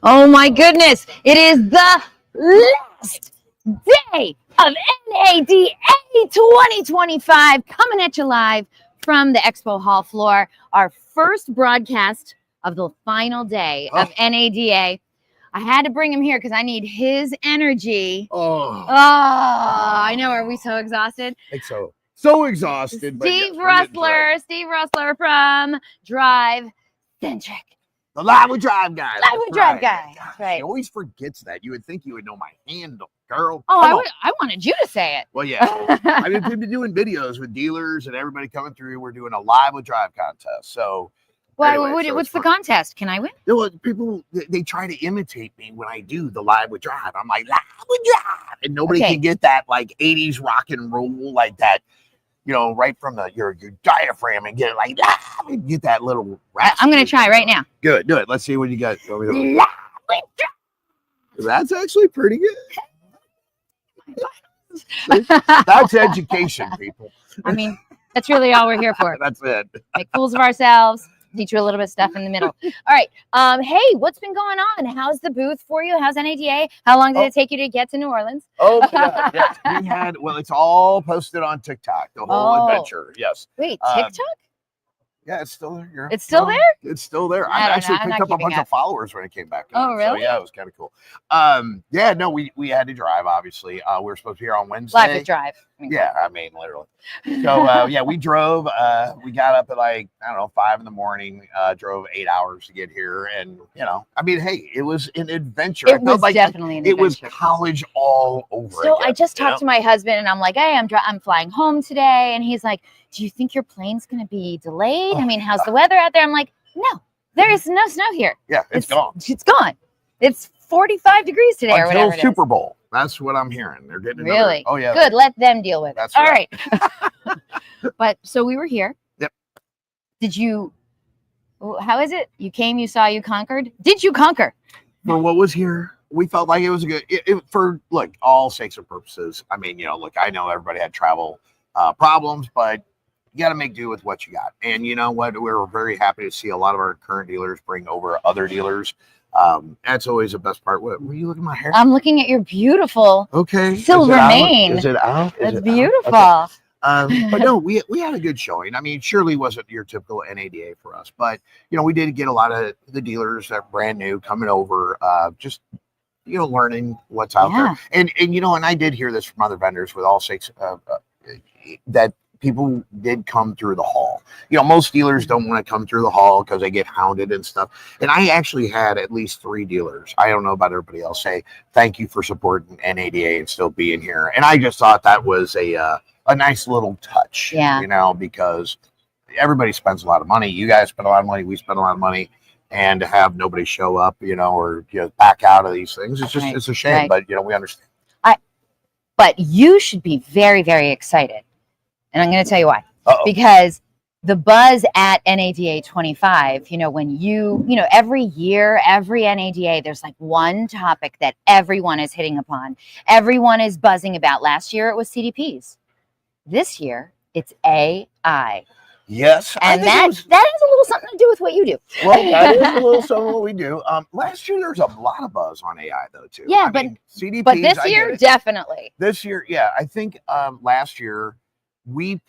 Oh my goodness. It is the last day of NADA 2025 coming at you live from the Expo Hall floor. Our first broadcast of the final day of NADA. I had to bring him here because I need his energy. Oh, I know. Are we so exhausted? I think so. So exhausted. Steve Roessler from DriveCentric. The Live with Drive guy. Live with Drive guy. Gosh, Right. He always forgets that. You would think you would know my handle, girl. Oh, I wanted you to say it. Well, yeah. I mean, we've been doing videos with dealers and everybody coming through. We're doing a Live with Drive contest. So, Well, anyway, what's the contest? Can I win? People, they try to imitate me when I do the Live with Drive. I'm like, Live with Drive. And nobody can get that like 80s rock and roll like that. You know, right from your diaphragm and get it like that. Get that little rap. I'm going to try right now. Good. Do it. Let's see what you got. That's actually pretty good. That's education, people. I mean, that's really all we're here for. That's it. Make fools of ourselves. Teach you a little bit of stuff in the middle. All right. Hey, what's been going on? How's the booth for you? How's NADA? How long did it take you to get to New Orleans? Oh, my God. Yes. It's all posted on TikTok, the whole adventure. Yes. Wait, TikTok? Yeah, it's still there. It's still there? It's still there. I actually picked up a bunch of followers when it came back. Oh, really? So, yeah, it was kind of cool. Yeah, no, we had to drive, obviously. We were supposed to be here on Wednesday. Live with Drive. I mean, literally. So, yeah, we drove. We got up at like, 5 in the morning, drove 8 hours to get here. And, I mean, hey, it was an adventure. It was definitely an adventure. It was college all over So again, I just talked to my husband and I'm like, hey, I'm flying home today. And he's like, do you think your plane's going to be delayed? I mean, how's the weather out there? I'm like, no, there is no snow here. Yeah, it's gone. It's gone. It's 45 degrees today or whatever it is. Super Bowl. That's what I'm hearing. They're getting really. Oh yeah. Good. Let them deal with it. That's all right. But so we were here. Yep. Did you? How is it? You came. You saw. You conquered. Did you conquer? For what was here, we felt like it was a good. For look, all sakes and purposes. I mean, look, I know everybody had travel problems, but you got to make do with what you got. And you know what? We were very happy to see a lot of our current dealers bring over other dealers. That's always the best part. What were you looking at my hair? I'm looking at your beautiful silver mane. Is it out? That's beautiful. Okay. But no, we had a good showing. I mean, surely wasn't your typical NADA for us, but we did get a lot of the dealers that are brand new coming over, just learning what's out there. And and I did hear this from other vendors with all six that people did come through the hall. Most dealers don't want to come through the hall because they get hounded and stuff. And I actually had at least 3 dealers, I don't know about everybody else, say, thank you for supporting NADA and still being here. And I just thought that was a nice little touch, because everybody spends a lot of money. You guys spend a lot of money. We spend a lot of money. And to have nobody show up, or back out of these things, it's just, it's a shame, but we understand. But you should be very, very excited. And I'm going to tell you why. Because the buzz at NADA 25, when every year, every NADA, there's like one topic that everyone is hitting upon. Everyone is buzzing about. Last year, it was CDPs. This year, it's AI. Yes. And that has a little something to do with what you do. Well, that is a little something what we do. Last year, there was a lot of buzz on AI, though, too. Yeah, CDPs, but this year, definitely. This year, yeah. I think last year, we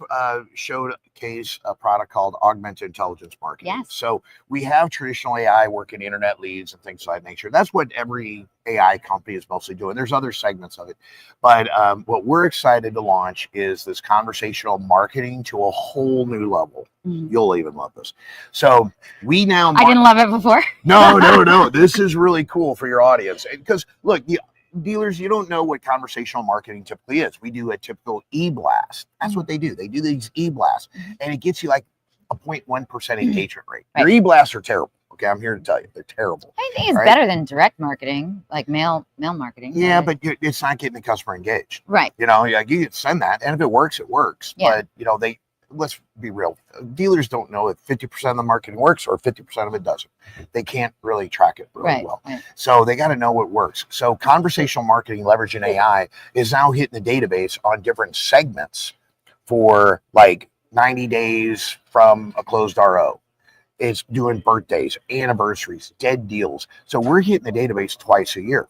showcased a product called Augmented Intelligence Marketing. Yes. So we have traditional AI working internet leads and things of that nature. That's what every AI company is mostly doing. There's other segments of it. But what we're excited to launch is this conversational marketing to a whole new level. Mm-hmm. You'll even love this. So we now... I didn't love it before. No. This is really cool for your audience. Because, look, dealers, you don't know what conversational marketing typically is. We do a typical e-blast. That's what they do. They do these e-blasts, and it gets you like a 0.1% engagement rate. Your e-blasts are terrible. Okay, I'm here to tell you, they're terrible. I think it's better than direct marketing, like mail marketing. Yeah, but it's not getting the customer engaged. Right. You can send that, and if it works, it works. Yeah. But let's be real. Dealers don't know if 50% of the marketing works or 50% of it doesn't. They can't really track it really well. Right. So they got to know what works. So conversational marketing leveraging AI is now hitting the database on different segments for like 90 days from a closed RO. It's doing birthdays, anniversaries, dead deals. So we're hitting the database twice a year.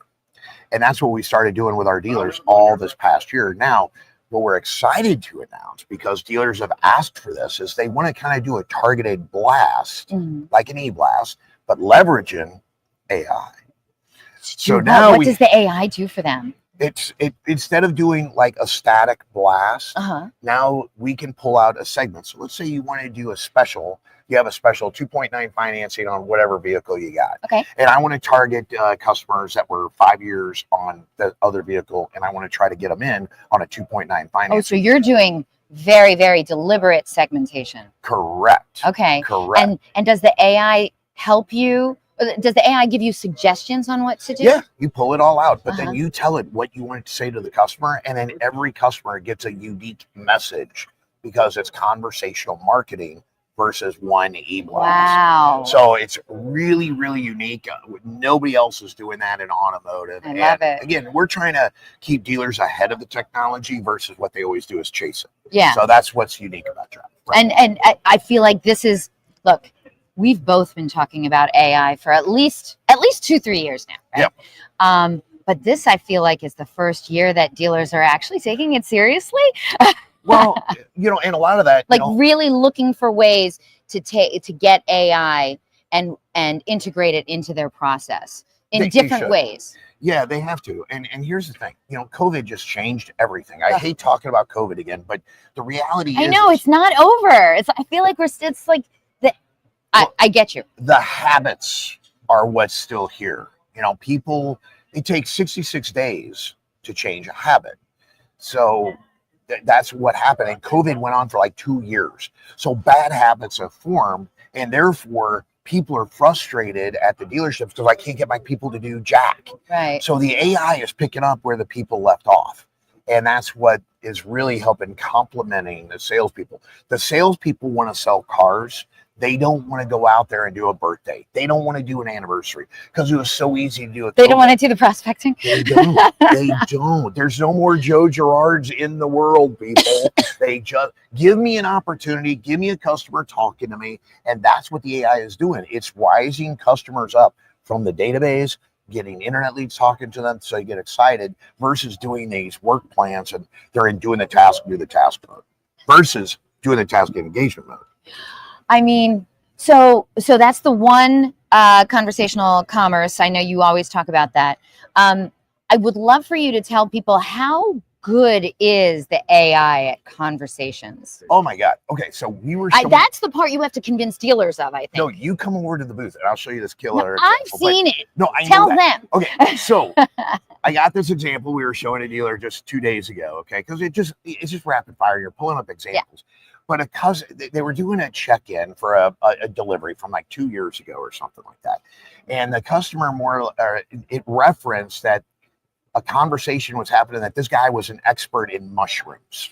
And that's what we started doing with our dealers all this past year. Now, what we're excited to announce, because dealers have asked for this, is they want to kind of do a targeted blast, like an e-blast, but leveraging AI. So now what does the AI do for them? Instead of doing like a static blast, now we can pull out a segment. So let's say you want to do a special. You have a special 2.9 financing on whatever vehicle you got. Okay. And I want to target customers that were 5 years on the other vehicle, and I want to try to get them in on a 2.9 financing. Oh, so you're doing very, very deliberate segmentation. Correct. Okay. Correct. And does the AI help you? Does the AI give you suggestions on what to do? Yeah, you pull it all out, but then you tell it what you want to say to the customer, and then every customer gets a unique message because it's conversational marketing versus one e-blast. Wow. So it's really, really unique. Nobody else is doing that in automotive. I love it. Again, we're trying to keep dealers ahead of the technology versus what they always do is chase it. Yeah. So that's what's unique about Drive. Right? And I feel like this is, look, we've both been talking about AI for at least 2-3 years now, right? Yep. But this, I feel like, is the first year that dealers are actually taking it seriously. Well, and a lot of that, like really looking for ways to get AI and integrate it into their process in different ways. Yeah, they have to. And here's the thing, COVID just changed everything. I hate talking about COVID again, but the reality is, I know it's not over. I feel like it's like I get you. The habits are what's still here. People, it takes 66 days to change a habit. So that's what happened. And COVID went on for like 2 years. So bad habits have formed, and therefore people are frustrated at the dealerships because I can't get my people to do jack. Right. So the AI is picking up where the people left off. And that's what is really helping complementing the salespeople. The salespeople want to sell cars. They don't want to go out there and do a birthday. They don't want to do an anniversary because it was so easy to do it. They don't want to do the prospecting. They don't. They don't. There's no more Joe Girards in the world, people. They just give me an opportunity, give me a customer talking to me, and that's what the AI is doing. It's rising customers up from the database, getting internet leads talking to them so you get excited versus doing these work plans and they're in doing the task, do the task mode versus doing the task engagement mode. I mean, so that's the one conversational commerce. I know you always talk about that. I would love for you to tell people how good is the AI at conversations? Oh my God. Okay, so we were. That's the part you have to convince dealers of, I think. No, you come over to the booth and I'll show you this killer. No, I've seen it. No, I tell know that. them. Okay, so I got this example we were showing a dealer just 2 days ago. Okay, because it's just rapid fire. You're pulling up examples. Yeah. But they were doing a check-in for a delivery from like 2 years ago or something like that. And the customer it referenced that a conversation was happening that this guy was an expert in mushrooms.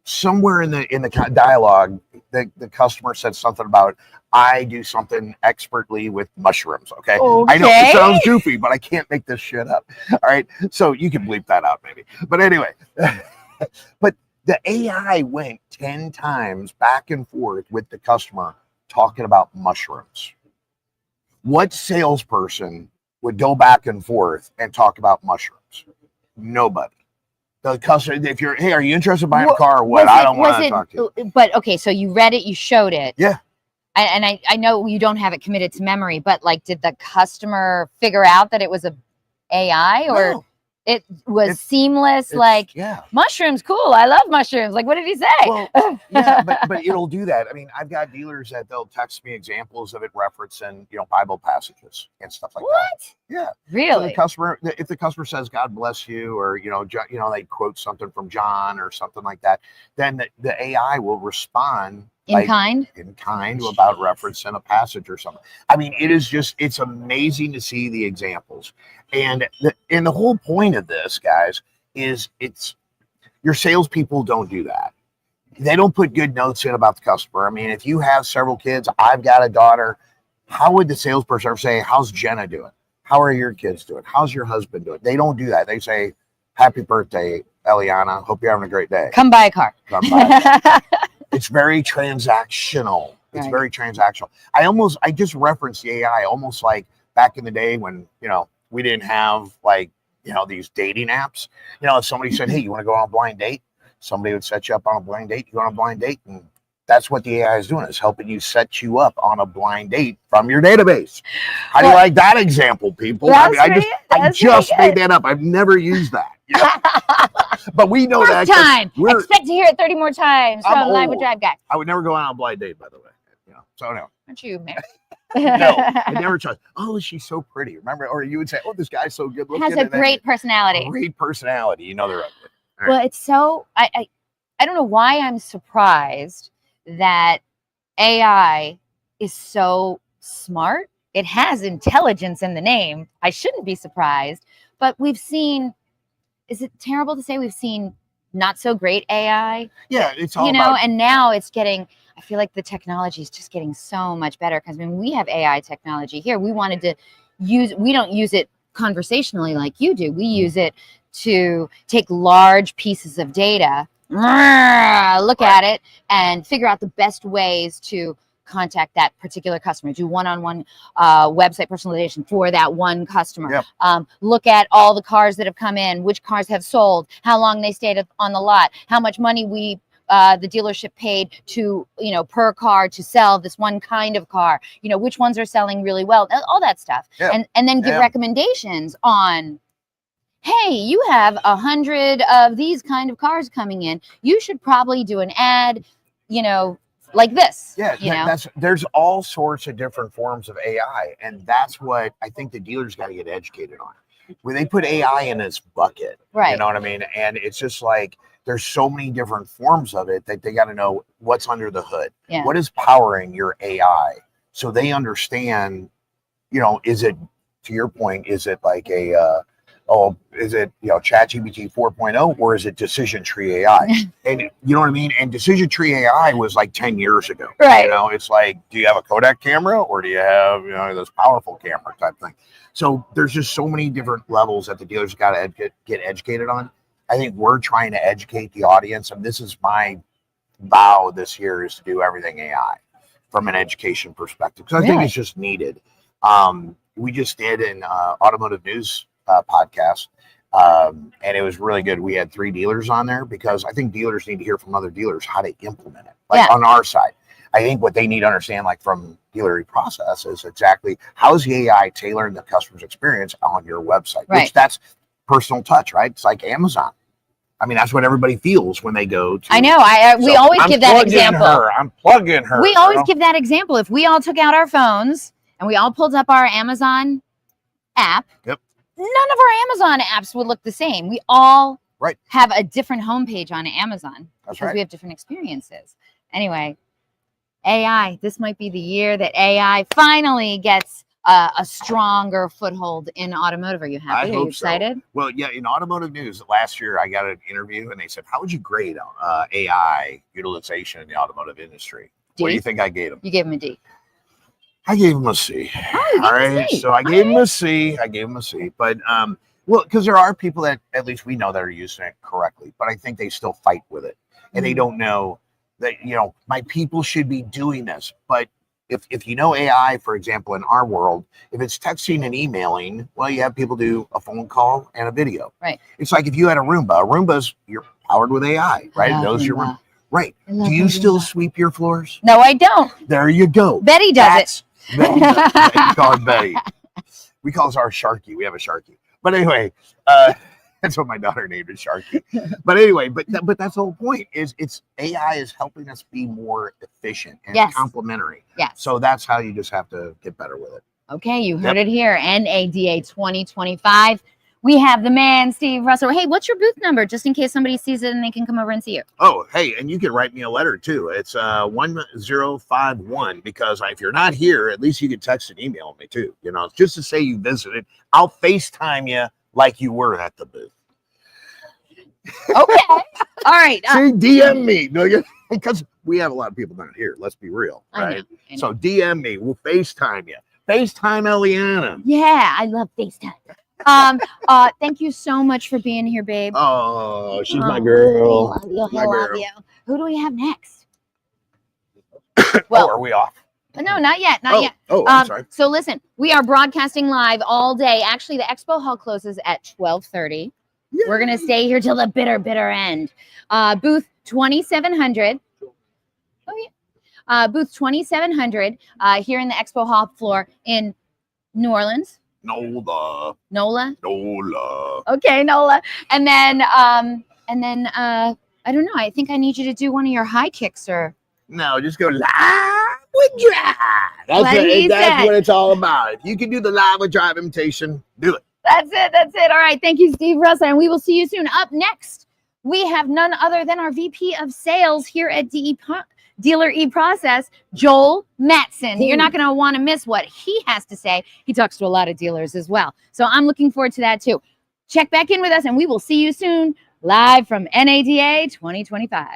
Somewhere in the dialogue, the customer said something about, I do something expertly with mushrooms. Okay. I know it sounds goofy, but I can't make this shit up. All right. So you can bleep that out maybe. But anyway, but the AI went 10 times back and forth with the customer talking about mushrooms. What salesperson would go back and forth and talk about mushrooms? Nobody. The customer, if you're, hey, are you interested in buying a car or what? I don't want to talk to you. But okay, so you read it, you showed it. Yeah. And I know you don't have it committed to memory, but like, did the customer figure out that it was a AI or? No. It was seamless, like, yeah. Mushrooms, cool. I love mushrooms. Like, what did he say? Well, yeah, but it'll do that. I mean, I've got dealers that they'll text me examples of it referencing, Bible passages and stuff like that. Yeah. Really? So the customer, if the customer says, God bless you, or, they quote something from John or something like that, then the AI will respond in kind about referencing a passage or something. I mean, it's amazing to see the examples. And the whole point of this, guys, is your salespeople don't do that. They don't put good notes in about the customer. I mean, if you have several kids, I've got a daughter, how would the salesperson ever say, how's Jenna doing? How are your kids doing? How's your husband doing? They don't do that. They say, happy birthday, Eliana. Hope you're having a great day. Come buy a car. Come buy a car. It's very transactional It's very transactional. I just referenced the AI almost like back in the day when, we didn't have like, these dating apps. If somebody said, hey, you want to go on a blind date? Somebody would set you up on a blind date. You go on a blind date, and that's what the AI is doing, is helping you set you up on a blind date from your database. How do you like that example, people? I just made that up. I've nenever used that. But we know First that. Time. Expect to hear it 30 more times from Live with Drive Guy. I would never go on a blind date, by the way. So anyway. Aren't you married? No, I never tried. Oh, she's so pretty. Remember? Or you would say, oh, this guy's so good looking. Has a great personality. Great personality. They're ugly. Right. Well, it's so, I don't know why I'm surprised that AI is so smart. It has intelligence in the name. I shouldn't be surprised. But we've seen, is it terrible to say we've seen not so great AI? Yeah, it's all about, and now it's getting, I feel like the technology is just getting so much better, because when we have AI technology here, we wanted to we don't use it conversationally like you do. We use it to take large pieces of data, look at it, and figure out the best ways to contact that particular customer, do one-on-one website personalization for that one customer. Yep. Look at all the cars that have come in, which cars have sold, how long they stayed on the lot, how much money the dealership paid to, per car to sell this one kind of car, which ones are selling really well, all that stuff. Yep. And then give recommendations on, hey, you have 100 of these kind of cars coming in. You should probably do an ad, like this. Yeah, there's all sorts of different forms of AI, and that's what I think the dealers got to get educated on. When they put AI in this bucket, right? You know what I mean? And it's just like there's so many different forms of it that they got to know what's under the hood. Yeah. What is powering your AI, so they understand. Is it, to your point, is it like is it ChatGPT 4.0, or is it decision tree AI? And you know what I mean? And decision tree AI was like 10 years ago. Right. It's like, do you have a Kodak camera, or do you have this powerful camera type thing? So there's just so many different levels that the dealers got to get educated on. I think we're trying to educate the audience, and this is my vow this year, is to do everything AI from an education perspective, because I think it's just needed. We just did an automotive news podcast, and it was really good. We had 3 dealers on there, because I think dealers need to hear from other dealers how to implement it, on our side. I think what they need to understand, like from dealer eProcess, is exactly how is the AI tailoring the customer's experience on your website, which that's personal touch, right? It's like Amazon. I mean, that's what everybody feels when they go to. I know. We always give that example. I'm plugging her. We always give that example. If we all took out our phones and we all pulled up our Amazon app, none of our Amazon apps would look the same. We all have a different homepage on Amazon, because we have different experiences. Anyway, AI. This might be the year that AI finally gets a stronger foothold in automotive. Are you happy? Are you excited? So. Well, yeah, in automotive news, last year I got an interview, and they said, how would you grade AI utilization in the automotive industry? D? What do you think I gave him? You gave him a D. I gave him a C. All right. So I gave him a C. But, because there are people that at least we know that are using it correctly, but I think they still fight with it. And they don't know that, my people should be doing this. But if AI, for example, in our world, if it's texting and emailing, well, you have people do a phone call and a video. Right. It's like if you had a Roomba, you're powered with AI, right? It knows your room. Right. Do you still sweep your floors? No, I don't. There you go. Betty does it. Betty does it. We call it Betty. We call it our Sharky. We have a Sharky. But anyway, that's what my daughter named it, Sharky. But anyway, but that's the whole point, is it's AI is helping us be more efficient and complementary. Yes. So that's how you just have to get better with it. Okay, you heard it here. NADA 2025. We have the man, Steve Roessler. Hey, what's your booth number, just in case somebody sees it and they can come over and see you? Oh, hey, and you can write me a letter too. It's 1051, because if you're not here, at least you can text and email me too. Just to say you visited. I'll FaceTime you like you were at the booth. Okay. All right. See, DM me. No, because we have a lot of people not here. Let's be real. Right? I know. So DM me. We'll FaceTime you. FaceTime Eliana. Yeah, I love FaceTime. Thank you so much for being here, babe. Oh, she's my girl. I love you. Who do we have next? Well, are we off? No, not yet. Not yet. Oh, I'm sorry. So listen, we are broadcasting live all day. Actually, the expo hall closes at 12:30. We're going to stay here till the bitter, bitter end. Booth 2700. Oh, yeah. Booth 2700 here in the expo hall floor in New Orleans. NOLA. NOLA? NOLA. Okay, NOLA. And then, I don't know. I think I need you to do one of your high kicks or... No, just go live with Drive. That's what it's all about. If you can do the live with Drive imitation, do it. That's it. That's it. All right. Thank you, Steve Roessler. And we will see you soon. Up next, we have none other than our VP of Sales here at Dealer eProcess, Joel Matson. You're not going to want to miss what he has to say. He talks to a lot of dealers as well. So I'm looking forward to that too. Check back in with us and we will see you soon live from NADA 2025.